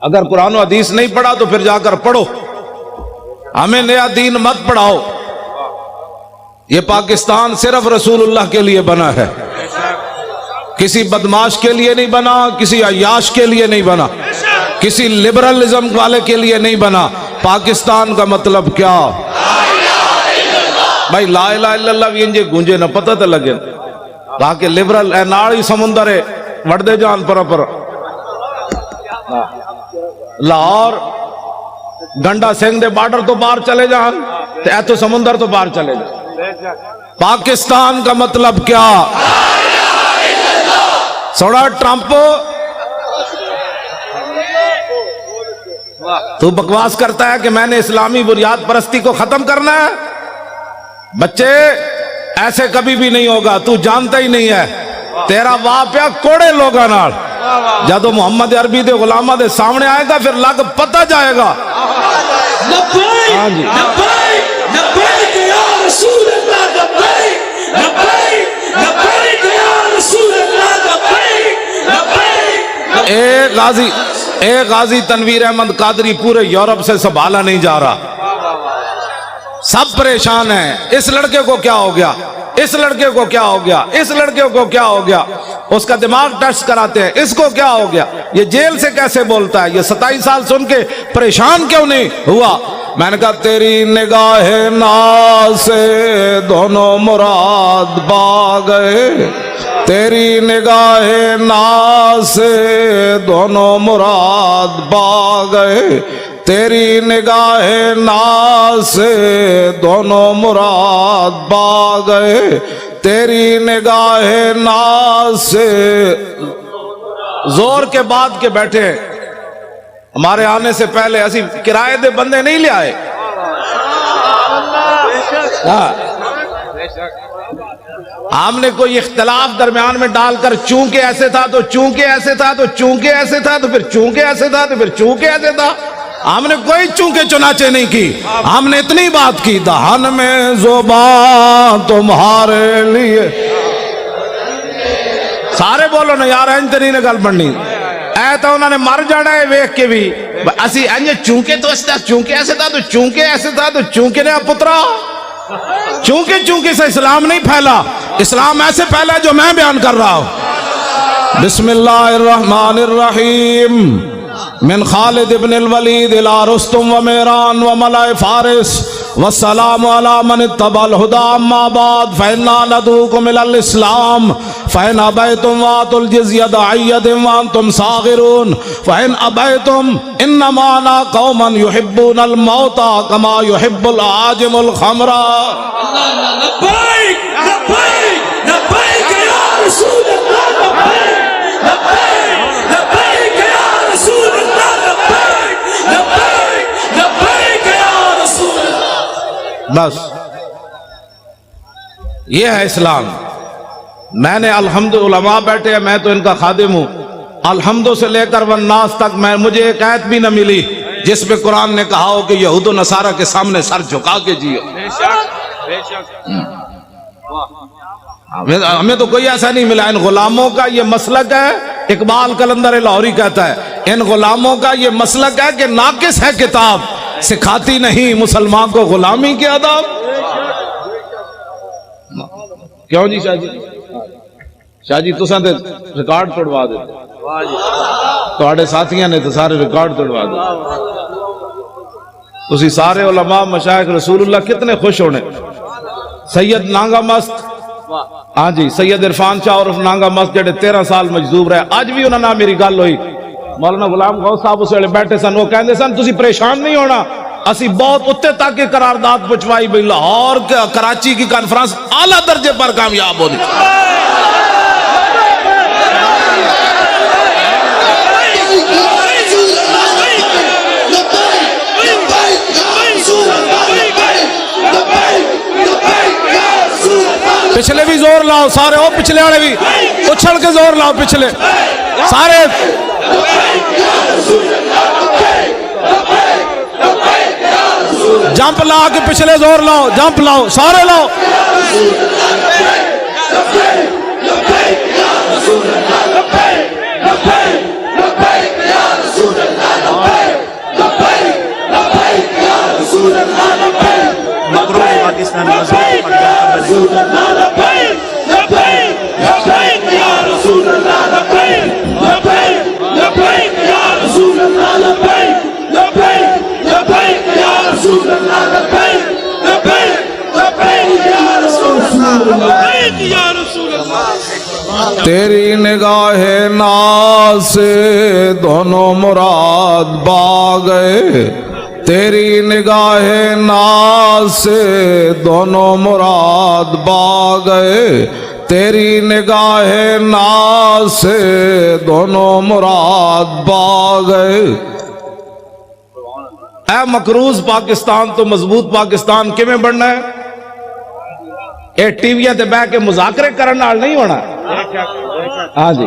اگر قرآن و حدیث نہیں پڑھا تو پھر جا کر پڑھو، ہمیں نیا دین مت پڑھاؤ۔ یہ پاکستان صرف رسول اللہ کے لیے بنا ہے، کسی بدماش کے لیے نہیں بنا، کسی عیاش کے لیے نہیں بنا، کسی لبرلزم والے کے لیے نہیں بنا۔ پاکستان کا مطلب کیا؟ بھائی لا الہ الا اللہ بھی انجے گونجے نہ پتہ تو لگے باقی لبرل اے ناڑی سمندر ہے وڑ دے جان پر لاہور گنڈا سنگھ دے بارڈر تو باہر چلے جان تے اے تو سمندر تو باہر چلے جان۔ پاکستان کا مطلب کیا؟ سوڑا ٹرمپ تو بکواس کرتا ہے کہ میں نے اسلامی بنیاد پرستی کو ختم کرنا ہے۔ بچے ایسے کبھی بھی نہیں ہوگا، تو جانتا ہی نہیں ہے، تیرا واپیا کوڑے لوگا نال جدو محمد عربی دے غلامہ دے سامنے آئے گا پھر لگ پتہ جائے گا۔ لبیک لبیک لبیک یا رسول اللہ، لبیک لبیک لبیک یا رسول اللہ، لبیک لبیک۔ ایک غازی تنویر احمد قادری پورے یورپ سے سنبھالا نہیں جا رہا، سب پریشان ہیں۔ اس لڑکے کو کیا ہو گیا، اس لڑکے کو کیا ہو گیا، اس لڑکے کو کیا ہو گیا، اس کا دماغ ٹیسٹ کراتے ہیں، اس کو کیا ہو گیا، یہ جیل سے کیسے بولتا ہے، یہ 27 سال سن کے پریشان کیوں نہیں ہوا؟ میں نے کہا تیری نگاہ ناز سے دونوں مراد پا گئے، تیری نگاہ ناز سے دونوں مراد پا گئے، تیری نگاہ ناز سے دونوں مراد پا گئے، تیری نگاہ ناز سے۔ زور کے بعد کے بیٹھے ہمارے آنے سے پہلے اسی کرائے دے بندے نہیں لے آئے، ہم نے کوئی اختلاف درمیان میں ڈال کر چونکہ ایسے تھا تو چونکہ ایسے تھا تو چونکہ ایسے تھا تو پھر چونکہ ایسے تھا تو پھر چونکہ ایسے تھا، ہم نے کوئی چونکہ چنانچہ نہیں کی، ہم نے اتنی بات کی دہن میں زبان تمہارے لیے۔ سارے بولو نا یار انج تے نہیں گل بننی، اے تو انہوں نے مر جانا ہے ویکھ کے بھی اسی انج چونکہ تو اس طرح چونکہ ایسے تھا تو چونکہ ایسے تھا تو چونکہ نے پترا چونکہ چونکہ سے اسلام نہیں پھیلا، اسلام ایسے پھیلا جو میں بیان کر رہا ہوں۔ بسم اللہ الرحمن الرحیم، من خالد ابن الولید الى رستم و میران و ملائ فارس والسلام علی من اتبع الہدی اما بعد فإنا ندعوکم الی الاسلام فإن ابیتم وآتوا الجزیۃ عن ید وانتم صاغرون فإن ابیتم انما انا قوما یحبون الموت کما یحب العاجم الخمر۔ لبیک لبیک لبیک یا رسول اللہ، لبیک لبیک لبیک یا رسول اللہ، لبیک لبیک لبیک یا رسول اللہ۔ بس یہ ہے اسلام۔ میں نے الحمد علماء بیٹھے ہیں، میں تو ان کا خادم ہوں، الحمد سے لے کر والناس تک مجھے ایک آیت بھی نہ ملی جس میں قرآن نے کہا ہو کہ یہود و نصارہ کے سامنے سر جھکا کے جیو۔ ہمیں تو کوئی ایسا نہیں ملا۔ ان غلاموں کا یہ مسلک ہے، اقبال قلندر لاہوری کہتا ہے ان غلاموں کا یہ مسلک ہے کہ ناقص ہے کتاب، سکھاتی نہیں مسلمان کو غلامی کے آداب۔ کیوں جی شاہ جی؟ شاہ جی تساں تے ریکارڈ توڑوا دیتے، تواڈے ساتھیاں نے تو سارے ریکارڈ توڑوا دیتے۔ تسی سارے علماء مشائخ رسول اللہ کتنے خوش ہونے۔ سید نانگا مست، ہاں جی سید عرفان شاہ عرف نانگا مست جڑے 13 سال مجذوب رہے، اج بھی انہاں نال میری گل ہوئی، مولانا غلام غوث صاحب اس ویلے بیٹھے سن، وہ کہندے سن تسی پریشان نہیں ہونا، اسی بہت اتنے تک کی قرارداد پہنچوائی بھی، لاہور کراچی کی کانفرنس اعلیٰ درجے پر کامیاب ہو گئی۔ پچھلے بھی زور لاؤ سارے، او پچھلے والے بھی اچھل کے زور لاؤ، پچھلے سارے جمپ لا کے پچھلے زور لاؤ، جمپ لاؤ سارے لاؤ۔ تیری نگاہ ناز سے دونوں مراد با گئے، تیری نگاہ ناز سے دونوں مراد با گئے، تیری نگاہ ناز سے دونوں مراد با گئے۔ اے مقروض پاکستان تو مضبوط پاکستان کیویں بننا ہے؟ اے ٹی ویاں تے بیٹھ کے مذاکرے کرن نال نہیں ہونا۔ ہاں جی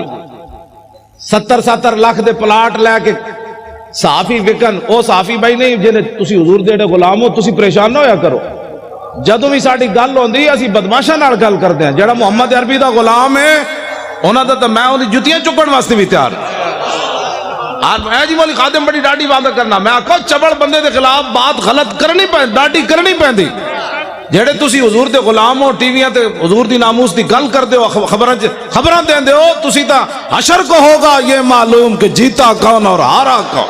70 لاکھ دے پلاٹ لے کے صحافی وکن، او صحافی بھائی نہیں جنہیں تسی حضور دے غلام ہو، تسی پریشان نہ ہویا کرو۔ جدوں بھی ساڈی گل ہوندی اسی بدماشاں نال گل کردے ہیں، جڑا محمد عربی دا غلام ہے انہاں دا تے میں اودی جُتیاں چکن واسطے بھی تیار ہوں۔ میں جی مولی خادم بڑی ڈاڈی بات کرنا، میں آکھو چبڑ بندے دے خلاف بات غلط کرنی پہندی، ڈاڈی کرنی پہندی۔ جڑے تسی حضور دے غلام ہو، ٹی ویاں تے حضور دی ناموس دی گل کردے ہو، خبراں دیندے ہو، تسی تا حشر کو ہوگا یہ معلوم کہ جیتا کون اور ہارا کون۔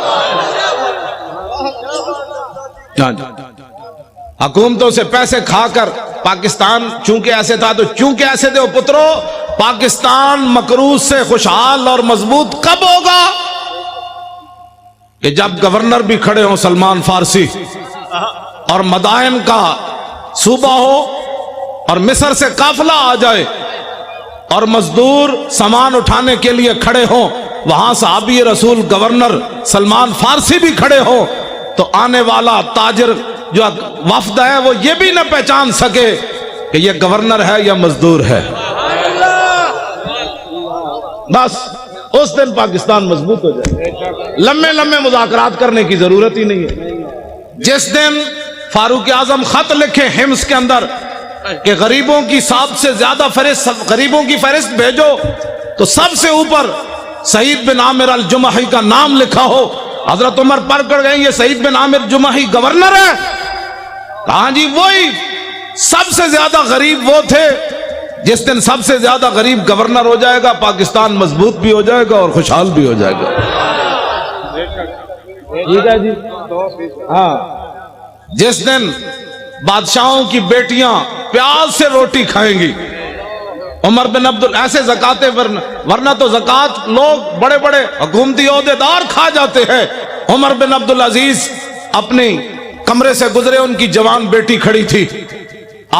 حکومتوں سے پیسے کھا کر پاکستان چونکہ ایسے تھا تو چونکہ ایسے تھے پترو، پاکستان مقروض سے خوشحال اور مضبوط کب ہوگا؟ کہ جب گورنر بھی کھڑے ہوں سلمان فارسی، اور مدائن کا صوبہ ہو، اور مصر سے قافلہ آ جائے، اور مزدور سامان اٹھانے کے لیے کھڑے ہوں، وہاں صحابی رسول گورنر سلمان فارسی بھی کھڑے ہوں، تو آنے والا تاجر جو وفد ہے وہ یہ بھی نہ پہچان سکے کہ یہ گورنر ہے یا مزدور ہے۔ بس اس دن پاکستان مضبوط ہو جائے، لمبے لمبے مذاکرات کرنے کی ضرورت ہی نہیں ہے۔ جس دن فاروق اعظم خط لکھے حمص کے اندر کہ غریبوں کی سب سے زیادہ غریبوں کی فہرست بھیجو، تو سب سے اوپر سعید بن عامر الجمحی کا نام لکھا ہو، حضرت عمر پڑھ کر گئے یہ سعید بن عامر جمحی گورنر ہے؟ کہاں جی وہی سب سے زیادہ غریب وہ تھے۔ جس دن سب سے زیادہ غریب گورنر ہو جائے گا، پاکستان مضبوط بھی ہو جائے گا اور خوشحال بھی ہو جائے گا۔ ٹھیک ہے جی، ہاں جس دن بادشاہوں کی بیٹیاں پیاز سے روٹی کھائیں گی، عمر بن ایسے زکاتے ورنہ تو زکات لوگ بڑے بڑے حکومتی عہدیدار کھا جاتے ہیں۔ عمر بن عبدالعزیز اپنی کمرے سے گزرے، ان کی جوان بیٹی کھڑی تھی،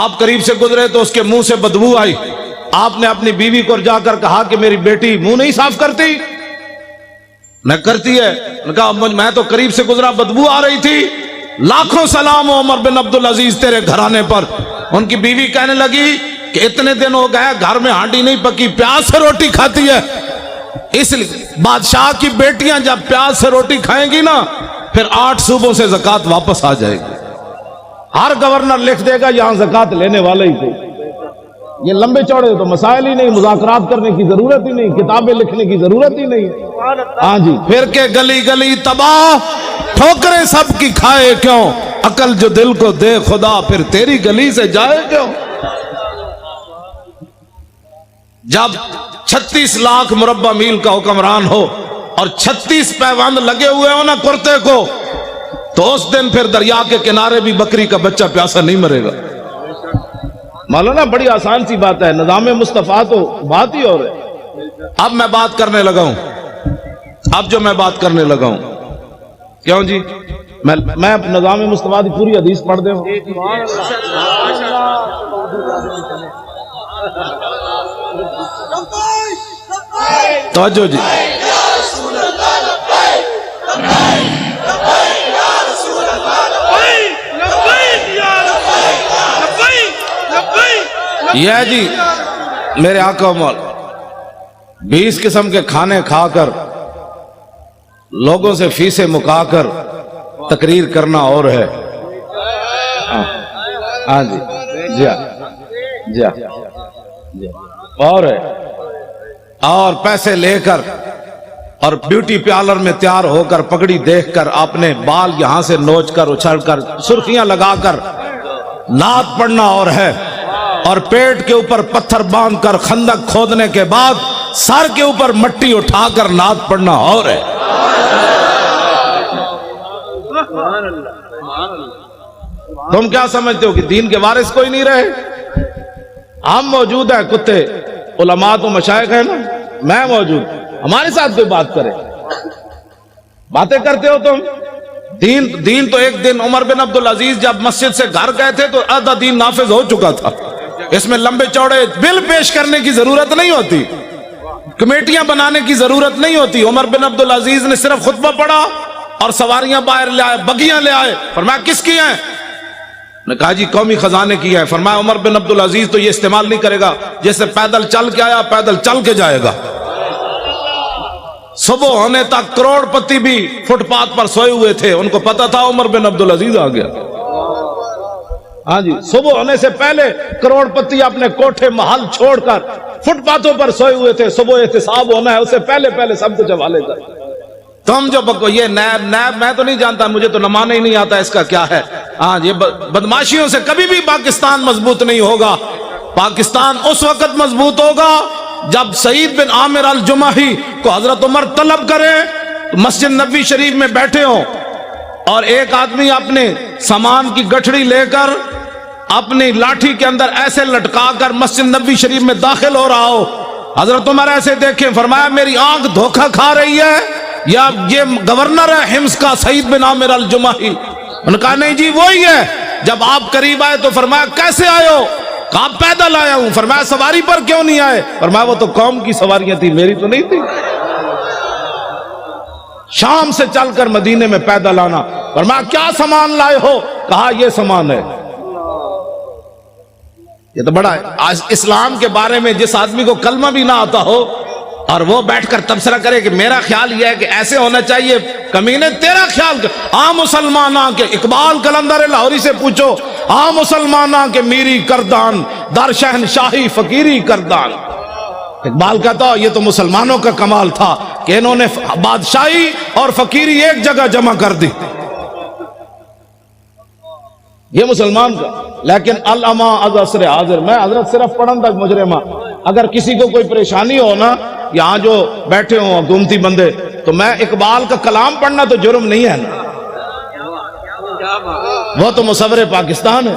آپ قریب سے گزرے تو اس کے منہ سے بدبو آئی۔ آپ نے اپنی بیوی کو جا کر کہا کہ میری بیٹی منہ نہیں صاف کرتی؟ نہ کرتی ہے۔ نے کہا میں تو قریب سے گزرا، بدبو آ رہی تھی۔ لاکھوں سلام ہو عمر بن عبدالعزیز تیرے گھرانے پر۔ ان کی بیوی کہنے لگی کہ اتنے دن ہو گئے گھر میں ہانڈی نہیں پکی، پیاز سے روٹی کھاتی ہے۔ اس لیے بادشاہ کی بیٹیاں جب پیاز سے روٹی کھائیں گی نا، پھر 8 صوبوں سے زکات واپس آ جائے گی۔ ہر گورنر لکھ دے گا یہاں زکات لینے والے ہی تھے۔ یہ لمبے چوڑے تو مسائل ہی نہیں، مذاکرات کرنے کی ضرورت ہی نہیں، کتابیں لکھنے کی ضرورت ہی نہیں۔ ہاں جی، پھر کے گلی گلی تباہ، ٹھوکریں سب کی کھائے کیوں، عقل جو دل کو دے خدا پھر تیری گلی سے جائے کیوں۔ جب 36 لاکھ مربع میل کا حکمران ہو اور 36 پیوند لگے ہوئے ہو نا کرتے کو، تو اس دن پھر دریا کے کنارے بھی بکری کا بچہ پیاسا نہیں مرے گا۔ مولانا بڑی آسان سی بات ہے، نظام مصطفیٰ تو بات ہی اور ہے۔ اب میں بات کرنے لگا ہوں، اب جو میں بات کرنے لگا ہوں، کیوں جی میں نظام مصطفیٰ کی پوری حدیث پڑھ دے ہوں۔ توجہ جی، یہ جی میرے آقا عمر 20 قسم کے کھانے کھا کر لوگوں سے فیسیں مکا کر تقریر کرنا اور ہے۔ ہاں جی جی جی اور ہے، اور پیسے لے کر اور بیوٹی پارلر میں تیار ہو کر پگڑی دیکھ کر اپنے بال یہاں سے نوچ کر اچھل کر سرخیاں لگا کر نعت پڑھنا اور ہے، اور پیٹ کے اوپر پتھر باندھ کر خندق کھودنے کے بعد سر کے اوپر مٹی اٹھا کر نعت پڑھنا اور ہے۔ تم کیا سمجھتے ہو کہ دین کے وارث کوئی نہیں رہے؟ ہم موجود ہیں کتے علماء تو مشائخ ہیں نا، میں موجود، ہمارے ساتھ کوئی بات کرے، باتیں کرتے ہو تم۔ دین تو ایک دن عمر بن عبدالعزیز جب مسجد سے گھر گئے تھے تو آدھا دین نافذ ہو چکا تھا، اس میں لمبے چوڑے بل پیش کرنے کی ضرورت نہیں ہوتی، کمیٹیاں بنانے کی ضرورت نہیں ہوتی۔ عمر بن عبدالعزیز نے صرف خطبہ پڑھا اور سواریاں باہر لے آئے، بگیاں لے آئے، فرمایا کس کی ہیں؟ نے کہا جی قومی خزانے کی ہے۔ فرمایا عمر بن عبدالعزیز تو یہ استعمال نہیں کرے گا، جیسے پیدل چل کے آیا پیدل چل کے جائے گا۔ صبح ہونے تک کروڑ پتی بھی فٹ پاتھ پر سوئے ہوئے تھے، ان کو پتا تھا عمر بن عبدالعزیز آ گیا۔ ہاں جی، صبح ہونے سے پہلے کروڑ پتی اپنے کوٹھے محل چھوڑ کر فٹ پاتھوں پر سوئے ہوئے تھے، صبح احتساب ہونا ہے، اس سے پہلے سب کچھ حوالے کر۔ تم جو یہ نیب میں تو نہیں جانتا، مجھے تو نمانا ہی نہیں آتا اس کا کیا ہے۔ ہاں یہ بدماشیوں سے کبھی بھی پاکستان مضبوط نہیں ہوگا۔ پاکستان اس وقت مضبوط ہوگا جب سعید بن عامر الجمحی کو حضرت عمر طلب کرے، مسجد نبوی شریف میں بیٹھے ہوں اور ایک آدمی اپنے سامان کی گٹھڑی لے کر اپنی لاٹھی کے اندر ایسے لٹکا کر مسجد نبوی شریف میں داخل ہو رہا ہو، حضرت عمر ایسے دیکھیں، فرمایا میری آنکھ دھوکہ کھا رہی ہے یا یہ گورنر ہے حمص کا سعید بن عامر الجمحی؟ انہوں نے کہا نہیں جی وہی ہے۔ جب آپ قریب آئے تو فرمایا کیسے آئے ہو؟ کہا پیدل آیا ہوں۔ فرمایا سواری پر کیوں نہیں آئے؟ فرمایا وہ تو قوم کی سواریاں تھی، میری تو نہیں تھی۔ شام سے چل کر مدینے میں پیدل آنا۔ فرمایا کیا سامان لائے ہو؟ کہا یہ سامان ہے۔ یہ تو بڑا ہے۔ آج اسلام کے بارے میں جس آدمی کو کلمہ بھی نہ آتا ہو اور وہ بیٹھ کر تبصرہ کرے کہ میرا خیال یہ ہے کہ ایسے ہونا چاہیے، کمینے تیرا خیال عام مسلمانہ کے اقبال قلندر لاہوری سے پوچھو، عام مسلمانہ کے میری کردان در شہنشاہی فقیری کردان۔ اقبال کہتا یہ تو مسلمانوں کا کمال تھا کہ انہوں نے بادشاہی اور فقیری ایک جگہ جمع کر دی، یہ مسلمان کا۔ لیکن العما از عصر حاضر، میں حضرت صرف پڑھن تک مجرمہ، اگر کسی کو کوئی پریشانی ہو نا، یہاں جو بیٹھے ہوں حکومتی بندے، تو میں اقبال کا کلام پڑھنا تو جرم نہیں ہے نا، وہ تو مصور پاکستان ہے۔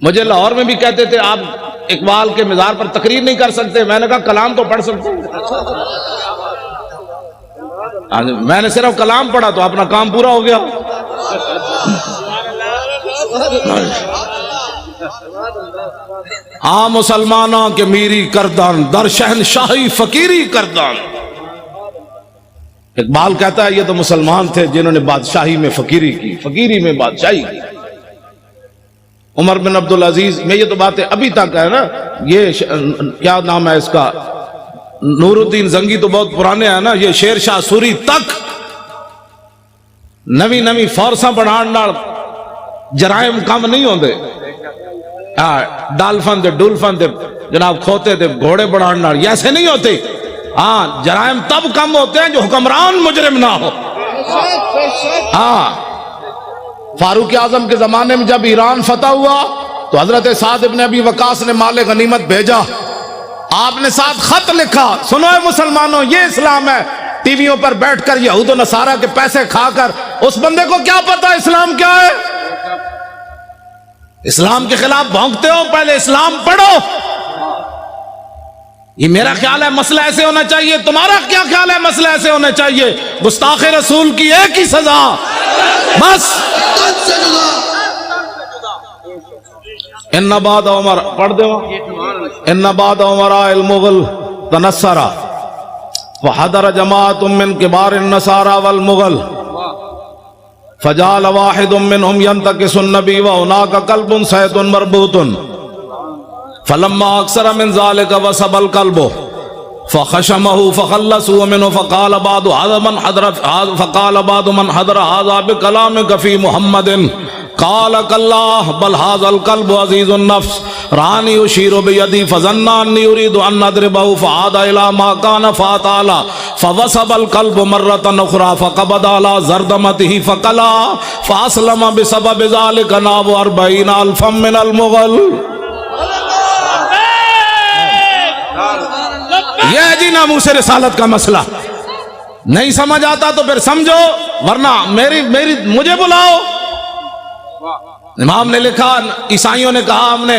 مجھے لاہور میں بھی کہتے تھے آپ اقبال کے مزار پر تقریر نہیں کر سکتے، میں نے کہا کلام تو پڑھ سکتے، میں نے صرف کلام پڑھا تو اپنا کام پورا ہو گیا۔ عام مسلمانوں کے میری کردان در شہنشاہی فقیری کردان۔ اقبال کہتا ہے یہ تو مسلمان تھے جنہوں نے بادشاہی میں فقیری کی، فقیری میں بادشاہی کی۔ عمر بن عبدالعزیز میں یہ تو باتیں ابھی تک ہے نا، یہ کیا نام ہے اس کا، نور الدین زنگی تو بہت پرانے ہیں نا، یہ شیر شاہ سوری تک نوی فورساں بڑھان نال جرائم کم نہیں ہوندے، ڈالفن دے ڈولفن دے جناب کھوتے دے گھوڑے بڑھان نال یہ ایسے نہیں ہوتے۔ ہاں جرائم تب کم ہوتے ہیں جو حکمران مجرم نہ ہو۔ ہاں فاروق اعظم کے زمانے میں جب ایران فتح ہوا تو حضرت سعد ابن ابی وقاص نے مال غنیمت بھیجا، آپ نے ساتھ خط لکھا، سنو اے مسلمانوں یہ اسلام ہے۔ ٹی ویوں پر بیٹھ کر یہود و نصارہ کے پیسے کھا کر اس بندے کو کیا پتا اسلام کیا ہے؟ اسلام کے خلاف بھونکتے ہو، پہلے اسلام پڑھو۔ یہ میرا خیال ہے مسئلہ ایسے ہونا چاہیے، تمہارا کیا خیال ہے مسئلہ ایسے ہونا چاہیے؟ گستاخ رسول کی ایک ہی سزا، بس۔ ان بعد عمر پڑھ دے، ان بعد عمراء المغل تنصرا وحضر جماعت من کبار النصارى والمغل فجعل واحد منهم ينتكس النبي وهناك كلب صيد مربوط فلما اكثر من ذلك وسب الكلب فخشمه فخلصوا منه فقال بعض من حضر هذا بكلامك في محمد قال كالله بل هذا الكلب عزيز النفس راني يشير بيدي فظن اني اريد ان اضربه فعاد الى ما كان فاتعالى فوسب الكلب مرة اخرى فقبض على زردمته فقلا فاسلم بسبب ذلك ناب 40,000 من المغل۔ یہ ہے جی ناموس رسالت کا مسئلہ۔ نہیں سمجھ آتا تو پھر سمجھو، ورنہ مجھے بلاؤ۔ امام نے لکھا، عیسائیوں نے کہا ہم نے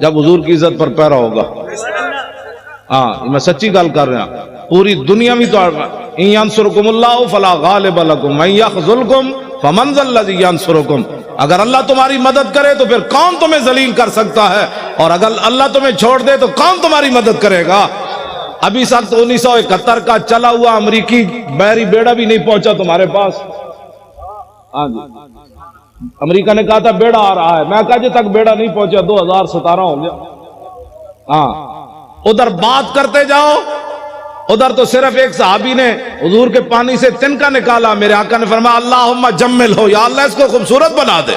جب حضور کی عزت پر پیرا ہوگا. ہاں میں سچی گل کر رہا ہوں. پوری دنیا میں تو ان ینصرکم اللہ فلا غالب لکم من یخذلکم فمن ذا الذی ینصرکم. اگر اللہ تمہاری مدد کرے تو پھر کون تمہیں ذلیل کر سکتا ہے، اور اگر اللہ تمہیں چھوڑ دے تو کون تمہاری مدد کرے گا. ابھی سخت 1971 کا چلا ہوا امریکی بحری بیڑا بھی نہیں پہنچا تمہارے پاس. ہاں جی امریکہ نے کہا تھا بیڑا آ رہا ہے، میں کہا جی تک بیڑا نہیں پہنچا 2017 ہو گیا. ہاں ادھر بات کرتے جاؤ، ادھر تو صرف ایک صحابی نے حضور کے پانی سے تنکا نکالا، میرے آقا نے فرمایا اللہم جمل ہو، یا اللہ اس کو خوبصورت بنا دے.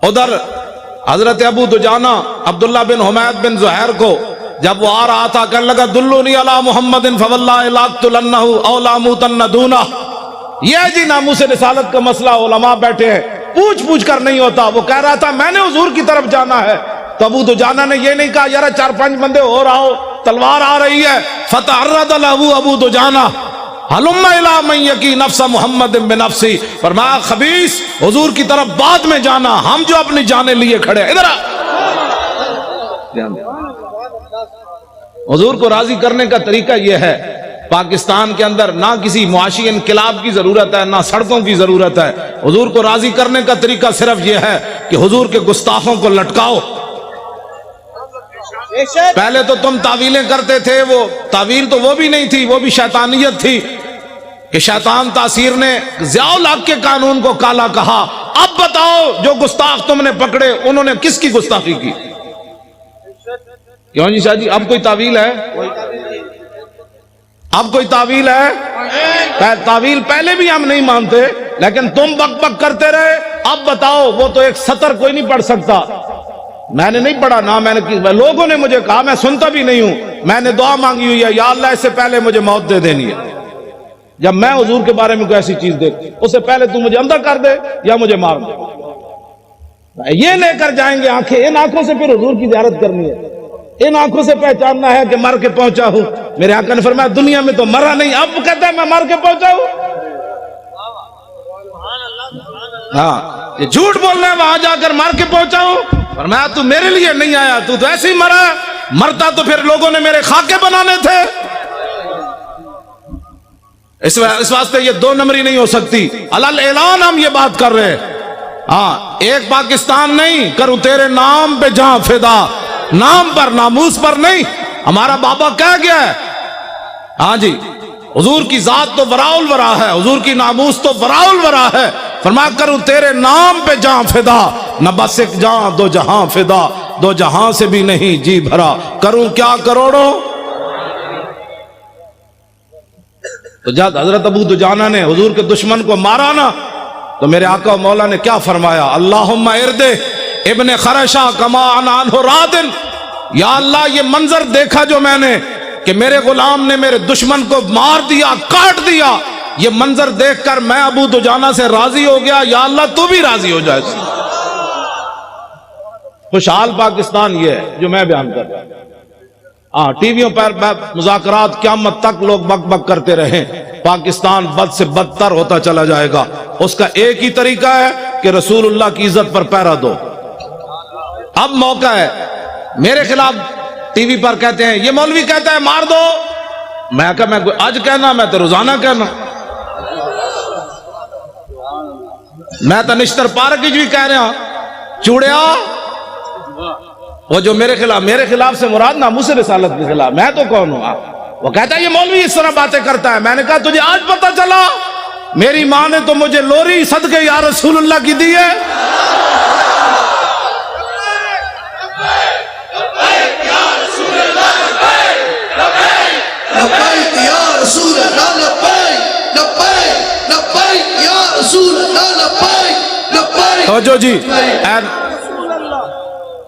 ادھر حضرت ابو دجانہ عبداللہ بن حمید بن زہیر کو جب وہ آ رہا تھا کہنے لگا دلونی علی محمد فواللہ لاقتلنہ او لاموتن دونہ. یہ جی ناموس رسالت کا مسئلہ علماء بیٹھے ہیں، پوچھ پوچھ کر نہیں ہوتا. وہ کہہ رہا تھا میں نے حضور کی طرف جانا ہے، تو ابو دجانہ نے یہ نہیں کہا یار 4-5 بندے ہو رہا ہو، تلوار آ رہی ہے. فتعرض له ابو دجانہ ہلم الی من یکی نفس محمد بنفسی. فرمایا خبیث حضور کی طرف بعد میں جانا، ہم جو اپنی جانیں لیے کھڑے. ادھر حضور کو راضی کرنے کا طریقہ یہ ہے. پاکستان کے اندر نہ کسی معاشی انقلاب کی ضرورت ہے، نہ سڑکوں کی ضرورت ہے. حضور کو راضی کرنے کا طریقہ صرف یہ ہے کہ حضور کے گستاخوں کو لٹکاؤ. پہلے تو تم تعویلیں کرتے تھے، وہ تعویل تو وہ بھی نہیں تھی، وہ بھی شیطانیت تھی کہ شیطان تاثیر نے ضیاء الحق کے قانون کو کالا کہا. اب بتاؤ جو گستاخ تم نے پکڑے انہوں نے کس کی گستاخی کی؟ کیوں جی شاہ جی اب کوئی تعویل ہے؟ اب کوئی تعویل ہے؟ تعویل پہلے بھی ہم نہیں مانتے لیکن تم بک بک کرتے رہے. اب بتاؤ وہ تو ایک سطر کوئی نہیں پڑھ سکتا. میں نے نہیں پڑھا نہ میں نے، لوگوں نے مجھے کہا، میں سنتا بھی نہیں ہوں. میں نے دعا مانگی ہوئی ہے یا اللہ اس سے پہلے مجھے موت دے دینی ہے. جب میں حضور کے بارے میں کوئی ایسی چیز دیکھ اس سے پہلے تو مجھے اندھا کر دے یا مجھے مار دے. یہ لے کر جائیں گے آنکھیں، ان آنکھوں سے پھر حضور کی زیارت کرنی ہے. ان آنکھوں سے پہچاننا ہے کہ مر کے پہنچا ہوں. میرے آقا نے فرمایا دنیا میں تو مرا نہیں، اب کہتا ہے میں مر کے پہنچا ہوں. ہاں یہ جھوٹ بولنا ہے، وہاں جا کر مر کے پہنچا ہوں. فرمایا تو میرے لیے نہیں آیا، تو ایسے ہی مرا. مرتا تو پھر لوگوں نے میرے خاکے بنانے تھے. اس واسطے یہ 2 نمبری نہیں ہو سکتی. علل اعلان ہم یہ بات کر رہے ہیں. ہاں ایک پاکستان نہیں، کروں تیرے نام پہ جہاں فدا. نام پر ناموس پر نہیں. ہمارا بابا کہہ گیا ہے ہاں جی حضور کی ذات تو وراء الورا ہے، حضور کی ناموس تو وراء الورا ہے. فرمایا کروں تیرے نام پہ جہاں فدا، نہ بس ایک جہاں 2 جہاں فدا. 2 جہاں سے بھی نہیں جی بھرا، کروں کیا کروڑوں. تو جب حضرت ابو دجانہ نے حضور کے دشمن کو مارا نا تو میرے آقا و مولا نے کیا فرمایا؟ اللہم اردے ابن خرشہ کما عنہ رادن. یا اللہ یہ منظر دیکھا جو میں نے کہ میرے غلام نے میرے دشمن کو مار دیا، کاٹ دیا، یہ منظر دیکھ کر میں ابو دجانہ سے راضی ہو گیا. یا اللہ تو بھی راضی ہو جائے. خوشحال پاکستان یہ ہے جو میں بیان کر رہا ہوں. ہاں ٹی ویوں پر مذاکرات قیامت تک لوگ بک بک کرتے رہیں. پاکستان بد سے بدتر ہوتا چلا جائے گا. اس کا ایک ہی طریقہ ہے کہ رسول اللہ کی عزت پر پیرا دو. اب موقع ہے. میرے خلاف ٹی وی پر کہتے ہیں یہ مولوی کہتا ہے مار دو. میں کہا میں آج کہنا، میں تو روزانہ کہنا. میں تو نشتر پارک بھی کہہ رہا چوڑیا وہ جو میرے خلاف سے مراد ناموس رسالت کے خلاف. میں تو کون ہوں؟ وہ کہتا ہے یہ مولوی اس طرح باتیں کرتا ہے. میں نے کہا تجھے آج پتا چلا؟ میری ماں نے تو مجھے لوری صدقے یا رسول اللہ کی دی ہے. توجہ جی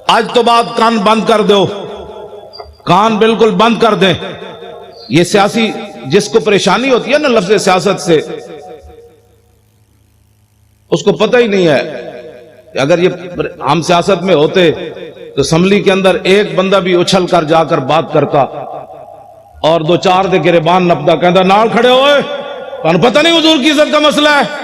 آج تو بات کان بند کر دو، کان بالکل بند کر دیں. یہ سیاسی جس کو پریشانی ہوتی ہے نا لفظ سیاست سے، اس کو پتہ ہی نہیں ہے کہ اگر یہ ہم سیاست میں ہوتے تو اسمبلی کے اندر ایک بندہ بھی اچھل کر جا کر بات کرتا اور 2-4 دے گریبان نپتا کہتا نال کھڑے ہوئے، تمہیں پتہ نہیں حضور کی عزت کا مسئلہ ہے.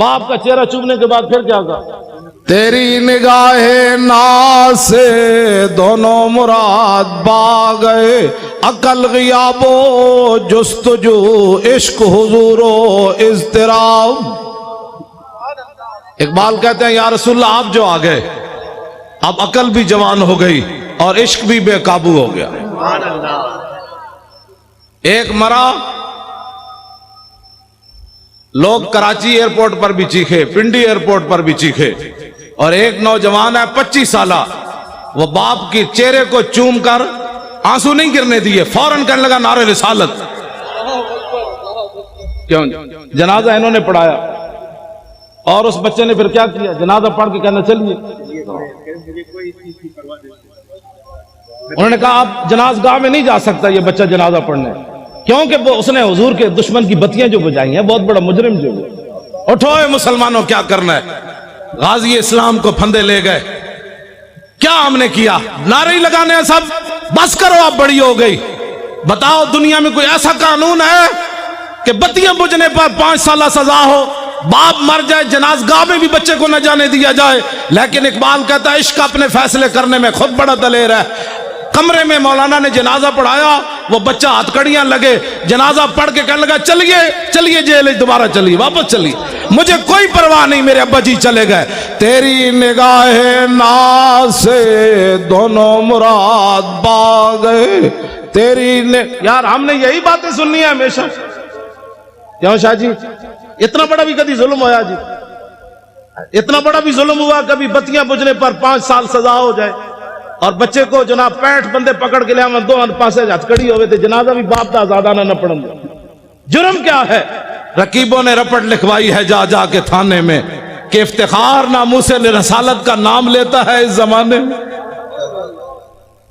باپ کا چہرہ چومنے کے بعد پھر کیا کہا؟ تیری نگاہ ناز سے دونوں مراد با گئے، عقل غیاب و جستجو، عشق حضور و اضطراب۔ اقبال کہتے ہیں یا رسول اللہ آپ جو آ گئے، اب عقل بھی جوان ہو گئی اور عشق بھی بے قابو ہو گیا۔ ایک مرا، لوگ کراچی ایئرپورٹ پر بھی چیخے، پنڈی ایئرپورٹ پر بھی چیخے، اور ایک نوجوان ہے 25 سالہ، وہ باپ کی چہرے کو چوم کر آنسو نہیں گرنے دیے، فوراً کہنے لگا نعرہ رسالت۔ کیوں؟ جنازہ انہوں نے پڑھایا، اور اس بچے نے پھر کیا کیا؟ جنازہ پڑھ کے کہنا چلیے، انہوں نے کہا آپ جناز گاہ میں نہیں جا سکتا یہ بچہ جنازہ پڑھنے، کیونکہ اس نے حضور کے دشمن کی بتیاں جو بجائی ہیں، بہت بڑا مجرم جو ہے۔ اٹھو اے مسلمانوں، کیا کرنا ہے؟ غازی اسلام کو پھندے لے گئے، کیا ہم نے کیا؟ نعرے لگانے ہیں سب، بس کرو اب بڑی ہو گئی۔ بتاؤ دنیا میں کوئی ایسا قانون ہے کہ بتیاں بجھنے پر 5 سالہ سزا ہو، باپ مر جائے جنازگاہ میں بھی بچے کو نہ جانے دیا جائے؟ لیکن اقبال کہتا ہے عشق اپنے فیصلے کرنے میں خود بڑا دلیر ہے۔ کمرے میں مولانا نے جنازہ پڑھایا، وہ بچہ ہاتھ کڑیاں لگے، جنازہ پڑھ کے کہنے لگا چلیے چلیے جیل دوبارہ چلیے، واپس چلیے، مجھے کوئی پرواہ نہیں، میرے ابا جی چلے گئے۔ تیری نگاہ ناز سے دونوں مراد با گئے، یار ہم نے یہی باتیں سننی ہے ہمیشہ۔ کیوں شاہ جی؟ اتنا بڑا بھی کبھی ظلم ہوا جی؟ اتنا بڑا بھی ظلم ہوا کبھی بتیاں بجھنے پر 5 سال سزا ہو جائے، اور بچے کو جناب 65 بندے پکڑ کے لیا، دو پاسے ہتھکڑی ہوئے تھے، جنازہ بھی باپ دا آزادانہ نہ پڑھن دے۔ جرم کیا ہے؟ رقیبوں نے رپٹ لکھوائی ہے جا جا کے تھانے میں کہ افتخار ناموس رسالت کا نام لیتا ہے اس زمانے میں۔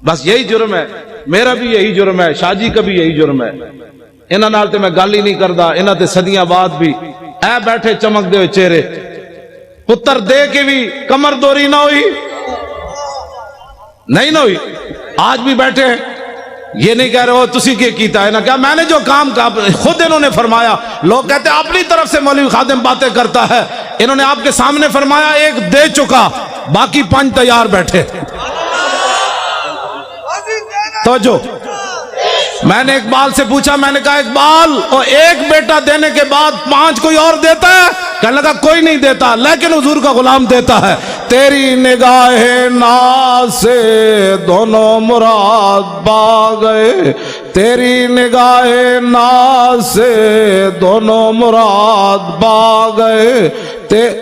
بس یہی جرم ہے، میرا بھی یہی جرم ہے، شاہ جی کا بھی یہی جرم ہے۔ انہاں نال تے میں گل ہی نہیں کردا، انہاں تے صدیاں بعد بھی اے بیٹھے چمک دے ہوئے چہرے، پتر دے کے بھی کمر دوری نہ ہوئی، نہیں نہ ہوئی، آج بھی بیٹھے ہیں، یہ نہیں کہہ رہے ہو تسی کیا کیتا ہے نا، کیا میں نے جو کام کا خود انہوں نے فرمایا۔ لوگ کہتے ہیں اپنی طرف سے مولوی خادم باتیں کرتا ہے، انہوں نے آپ کے سامنے فرمایا ایک دے چکا، باقی 5 تیار بیٹھے۔ توجہ، میں نے اقبال سے پوچھا، میں نے کہا اقبال اور ایک بیٹا دینے کے بعد 5 کوئی اور دیتا ہے؟ کہنے لگا کوئی نہیں دیتا، لیکن حضور کا غلام دیتا ہے۔ تیری نگاہ ناز سے دونوں مراد با گئے، تیری نگاہ ناز سے دونوں مراد با گئے۔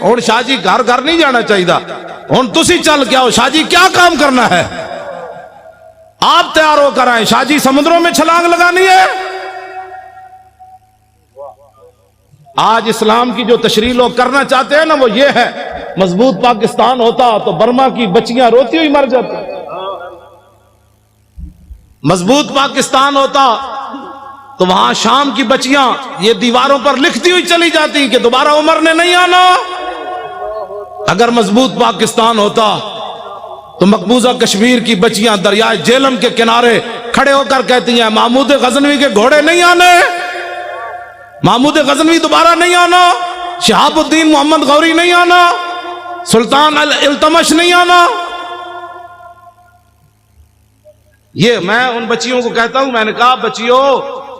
ہن شاہ جی گھر گھر نہیں جانا چاہیے، ہن تسی چل کے آؤ، شاہ جی کیا کام کرنا ہے؟ آپ تیار ہو کر آئیں، شاہ جی سمندروں میں چھلانگ لگانی ہے۔ آج اسلام کی جو تشریح لوگ کرنا چاہتے ہیں نا، وہ یہ ہے مضبوط پاکستان ہوتا تو برما کی بچیاں روتی ہوئی مر جاتی، مضبوط پاکستان ہوتا تو وہاں شام کی بچیاں یہ دیواروں پر لکھتی ہوئی چلی جاتی کہ دوبارہ عمر نے نہیں آنا۔ اگر مضبوط پاکستان ہوتا تو مقبوضہ کشمیر کی بچیاں دریائے جیلم کے کنارے کھڑے ہو کر کہتی ہیں محمود غزنوی کے گھوڑے نہیں آنے، محمود غزنوی دوبارہ نہیں آنا، شہاب الدین محمد غوری نہیں آنا، سلطان التمش نہیں آنا۔ یہ میں ان بچیوں کو کہتا ہوں، میں نے کہا بچیوں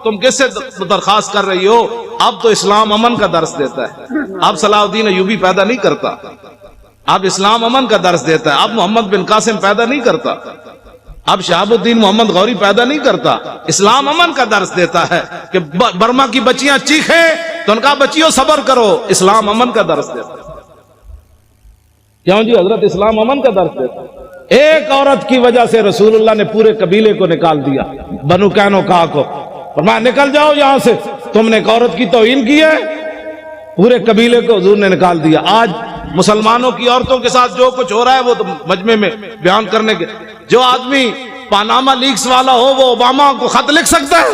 تم کس سے درخواست کر رہی ہو؟ اب تو اسلام امن کا درس دیتا ہے، اب صلاح الدین ایوبی پیدا نہیں کرتا، اب اسلام امن کا درس دیتا ہے، اب محمد بن قاسم پیدا نہیں کرتا، اب شہاب الدین محمد غوری پیدا نہیں کرتا، اسلام امن کا درس دیتا ہے کہ برما کی بچیاں چیخیں تو ان کا بچیوں صبر کرو، اسلام امن کا درس دیتا ہے۔ کیوں جی حضرت اسلام امن کا درس دیتا ہے۔ ایک عورت کی وجہ سے رسول اللہ نے پورے قبیلے کو نکال دیا، بنو قینقاع کو، فرمایا نکل جاؤ یہاں سے، تم نے ایک عورت کی توہین کی ہے، پورے قبیلے کو حضور نے نکال دیا۔ آج مسلمانوں کی عورتوں کے ساتھ جو کچھ ہو رہا ہے وہ تو مجمع میں بیان کرنے کے، جو آدمی پاناما لیکس والا ہو وہ اوباما کو خط لکھ سکتا ہے؟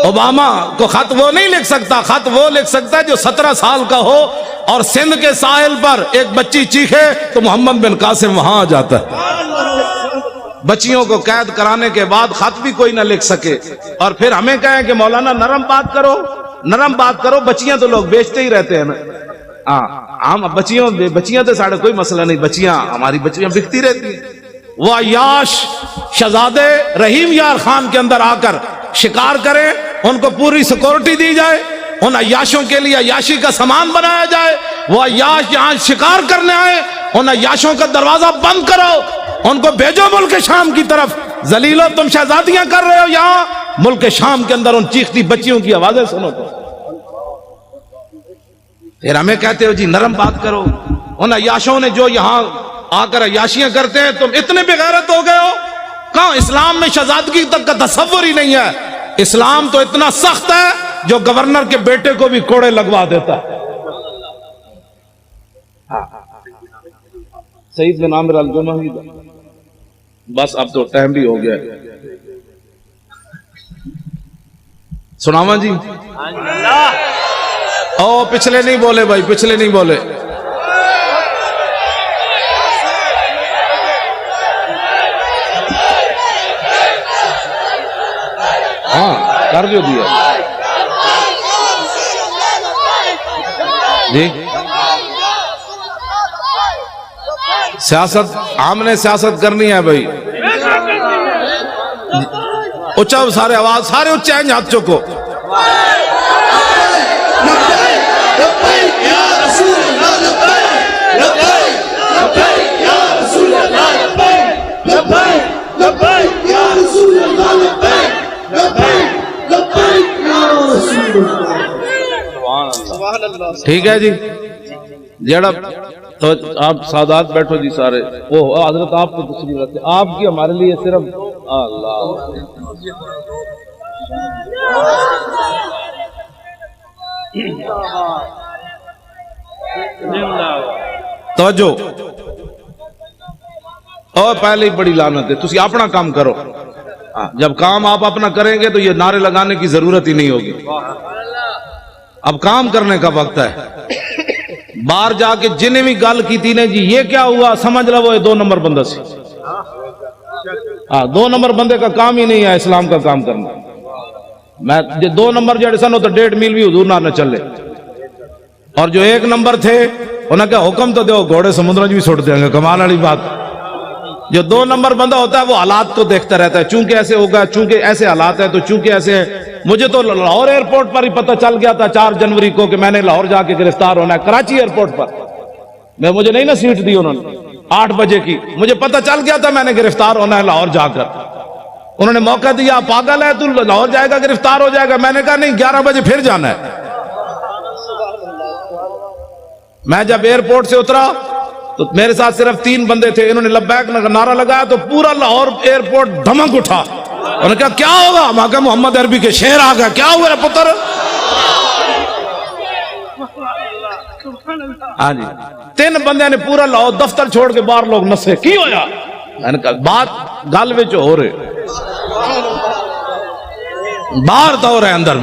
اوباما کو خط وہ نہیں لکھ سکتا، خط وہ لکھ سکتا ہے جو 17 سال کا ہو اور سندھ کے ساحل پر ایک بچی چیخے تو محمد بن قاسم وہاں آ جاتا ہے۔ بچیوں کو قید کرانے کے بعد خط بھی کوئی نہ لکھ سکے اور پھر ہمیں کہیں کہ مولانا نرم بات کرو، نرم بات کرو. بچیاں تو لوگ بیچتے ہی رہتے ہیں نا. ہاں ہم بچیاں تو ساڑھے کوئی مسئلہ نہیں, بچیاں ہماری بچیاں بکتی رہتی ہیں. وہ عیاش شہزادے رحیم یار خان کے اندر آ کر شکار کریں, ان کو پوری سیکورٹی دی جائے, ان عیاشوں کے لیے عیاشی کا سامان بنایا جائے. وہ عیاش یہاں شکار کرنے آئے, ان عیاشوں کا دروازہ بند کرو, ان کو بھیجو ملک شام کی طرف. ذلیلو تم شہزادیاں کر رہے ہو یہاں ملک شام کے اندر, ان چیختی بچیوں کی آوازیں سنو تو. پھر ہمیں کہتے ہو جی نرم بات کرو. ان عیاشوں نے جو یہاں آ کر عیاشیاں کرتے ہیں, تم اتنے بے غیرت ہو گئے ہو. کہاں اسلام میں شہزادگی تک کا تصور ہی نہیں ہے. اسلام تو اتنا سخت ہے جو گورنر کے بیٹے کو بھی کوڑے لگوا دیتا ہے. سعید بن عامر الجمحی. بس اب تو ٹائم بھی ہو گیا. سناواں جی. او پچھلے نہیں بولے بھائی, پچھلے نہیں بولے. ہاں کر جو دیا جی. سیاست عام نے سیاست کرنی ہے بھائی. اچھا سارے آواز سارے اچھے ہیں, ہاتھ چکو. ٹھیک ہے جی. جڑا تو آپ سادات بیٹھو جی سارے. وہ حضرت آپ کو تشریف رکھتے, آپ کی ہمارے لیے صرف اللہ. توجہ. اور پہلے ہی بڑی لعنت ہے, تسی اپنا کام کرو. جب کام آپ اپنا کریں گے تو یہ نعرے لگانے کی ضرورت ہی نہیں ہوگی. اب کام کرنے کا وقت ہے. باہر جا کے جنہیں بھی گل کی تھی نے جی یہ کیا ہوا, سمجھ لو وہ 2 نمبر بندہ سی. 2 نمبر بندے کا کام ہی نہیں ہے اسلام کا کام کرنا. میں 2 نمبر جڑے سن تو 1.5 میل بھی حضور نہ چلے. اور جو 1 نمبر تھے انہوں نے کہا حکم تو دو, گھوڑے سمندر بھی چھوڑ دیں گے. کمال والی بات. جو 2 نمبر بندہ ہوتا ہے وہ حالات کو دیکھتا رہتا ہے, چونکہ ایسے ہوگا, چونکہ ایسے حالات ہیں, تو چونکہ ایسے ہیں. مجھے تو لاہور ایئرپورٹ پر ہی پتہ چل گیا تھا 4 جنوری کو کہ میں نے لاہور جا کے گرفتار ہونا ہے. کراچی ایئرپورٹ پر مجھے نہیں نا سیٹ دی انہوں نے 8 بجے کی, مجھے پتہ چل گیا تھا میں نے گرفتار ہونا ہے لاہور جا کر. انہوں نے موقع دیا, پاگل ہے تو لاہور جائے گا گرفتار ہو جائے گا. میں نے کہا نہیں 11 بجے پھر جانا ہے. میں جب ایئرپورٹ سے اترا تو میرے ساتھ صرف 3 بندے تھے. انہوں نے لبیک نعرہ لگایا تو پورا لاہور ایئرپورٹ دھمک اٹھا. انہوں نے کہا کیا ہوگا؟ میں کہا محمد عربی کے شعر آ گیا. کیا ہوا پتر؟ ہاں جی 3 بندے نے پورا لاہور دفتر چھوڑ کے باہر لوگ نسے. کی ہویا؟ میں نے کہا بات گل وچ ہو رہے, باہر تو ہو رہے اندر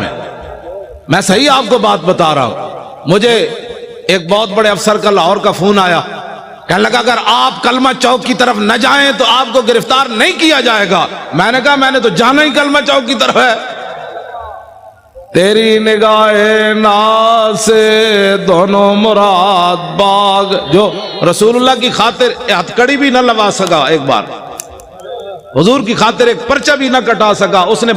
میں صحیح آپ کو بات بتا رہا ہوں. مجھے ایک بہت بڑے افسر کا لاہور کا فون آیا, کہنے لگا اگر آپ کلمہ چوک کی طرف نہ جائیں تو آپ کو گرفتار نہیں کیا جائے گا. میں نے کہا میں نے تو جانا ہی کلمہ چوک کی طرف ہے. تیری نگاہ ناز سے دونوں مراد باغ. جو رسول اللہ کی خاطر ہتھکڑی بھی نہ لگا سکا, ایک بار حضور کی خاطر ایک پرچہ بھی نہ کٹا سکا, اس نے